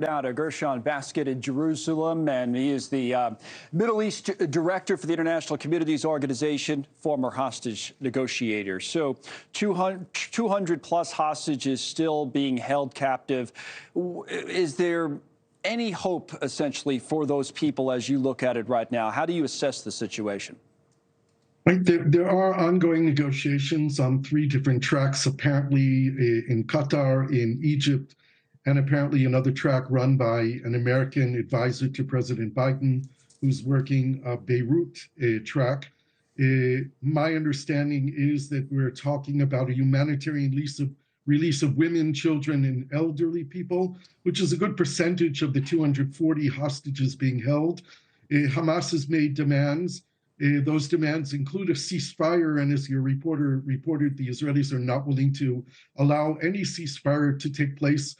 Now to Gershon Basket in Jerusalem, and he is the Middle East director for the International Communities Organization, former hostage negotiator. So 200 plus hostages still being held captive. Is there any hope, essentially, for those people as you look at it right now? How do you assess the situation? Right. There are ongoing negotiations on 3 different tracks, apparently in Qatar, in Egypt, and apparently another track run by an American advisor to President Biden, who's working a Beirut track. My understanding is that we're talking about a humanitarian release of women, children, and elderly people, which is a good percentage of the 240 hostages being held. Hamas has made demands. Those demands include a ceasefire, and as your reporter reported, the Israelis are not willing to allow any ceasefire to take place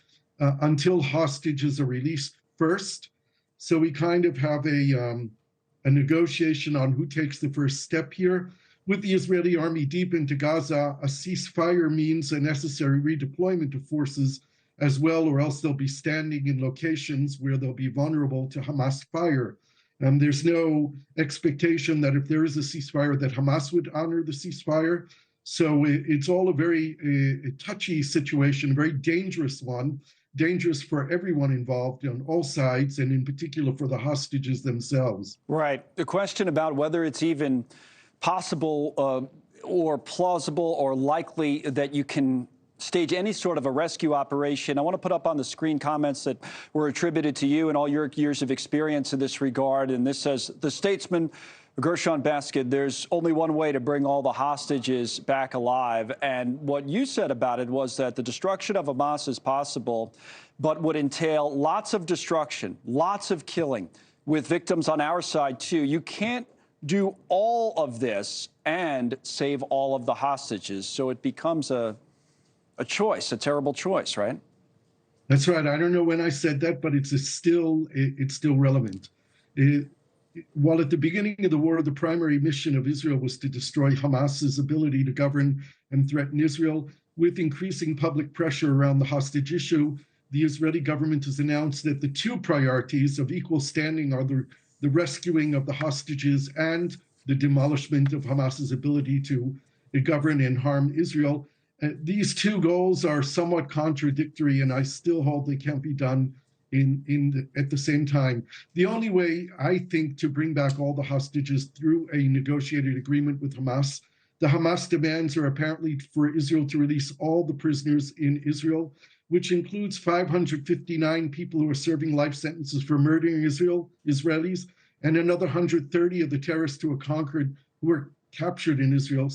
until hostages are released first. So we kind of have a negotiation on who takes the first step here. With the Israeli army deep into Gaza, a ceasefire means a necessary redeployment of forces as well, or else they'll be standing in locations where they'll be vulnerable to Hamas fire. There's no expectation that if there is a ceasefire that Hamas would honor the ceasefire. So it's all a very touchy situation, a very dangerous one, dangerous for everyone involved on all sides, and in particular for the hostages themselves. Right. The question about whether it's even possible or plausible or likely that you can stage any sort of a rescue operation. I want to put up on the screen comments that were attributed to you and all your years of experience in this regard. And this says, the statesman Gershon Basket, there's only one way to bring all the hostages back alive. And what you said about it was that the destruction of Hamas is possible, but would entail lots of destruction, lots of killing, with victims on our side, too. You can't do all of this and save all of the hostages. So it becomes a choice, a terrible choice, right? That's right. I don't know when I said that, but it's still relevant. While at the beginning of the war, the primary mission of Israel was to destroy Hamas's ability to govern and threaten Israel, with increasing public pressure around the hostage issue, the Israeli government has announced that the 2 priorities of equal standing are the rescuing of the hostages and the demolishment of Hamas's ability to govern and harm Israel. These 2 goals are somewhat contradictory, and I still hold they can't be done at the same time. The only way, I think, to bring back all the hostages through a negotiated agreement with Hamas. The Hamas demands are apparently for Israel to release all the prisoners in Israel, which includes 559 people who are serving life sentences for murdering Israelis, and another 130 of the terrorists who were captured in Israel,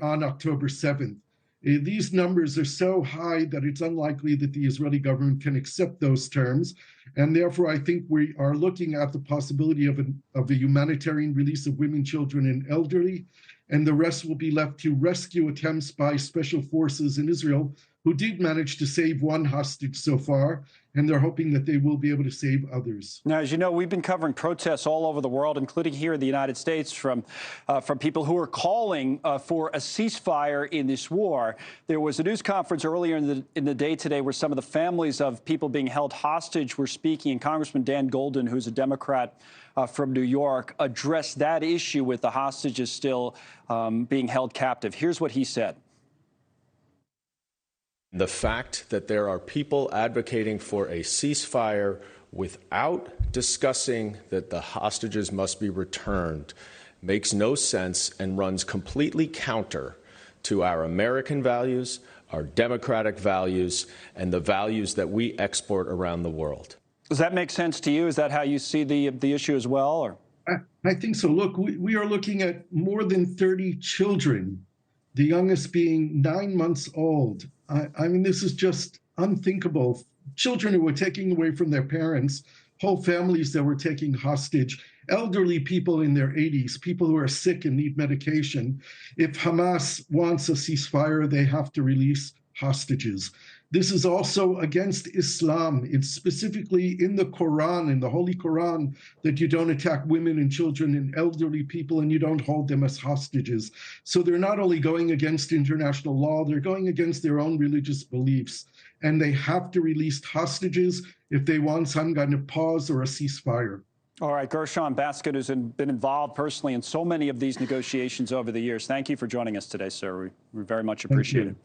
on October 7th. These numbers are so high that it's unlikely that the Israeli government can accept those terms. And therefore, I think we are looking at the possibility of a humanitarian release of women, children, and elderly. And the rest will be left to rescue attempts by special forces in Israel, who did manage to save 1 hostage so far, and they're hoping that they will be able to save others. Now, as you know, we've been covering protests all over the world, including here in the United States, from people who are calling for a ceasefire in this war. There was a news conference earlier in the day today where some of the families of people being held hostage were speaking, and Congressman Dan Golden, who's a Democrat from New York, addressed that issue with the hostages still being held captive. Here's what he said. The fact that there are people advocating for a ceasefire without discussing that the hostages must be returned makes no sense and runs completely counter to our American values, our democratic values, and the values that we export around the world. Does that make sense to you? Is that how you see the issue as well? Or? I think so. Look, we are looking at more than 30 children, the youngest being 9 months old. I mean, this is just unthinkable. Children who were taken away from their parents, whole families that were taking hostage, elderly people in their 80s, people who are sick and need medication. If Hamas wants a ceasefire, they have to release hostages. This is also against Islam. It's specifically in the Quran, in the Holy Quran, that you don't attack women and children and elderly people, and you don't hold them as hostages. So they're not only going against international law, they're going against their own religious beliefs. and they have to release hostages if they want some kind of pause or a ceasefire. All right, Gershon Basket has been involved personally in so many of these negotiations over the years. Thank you for joining us today, sir. We very much appreciate it.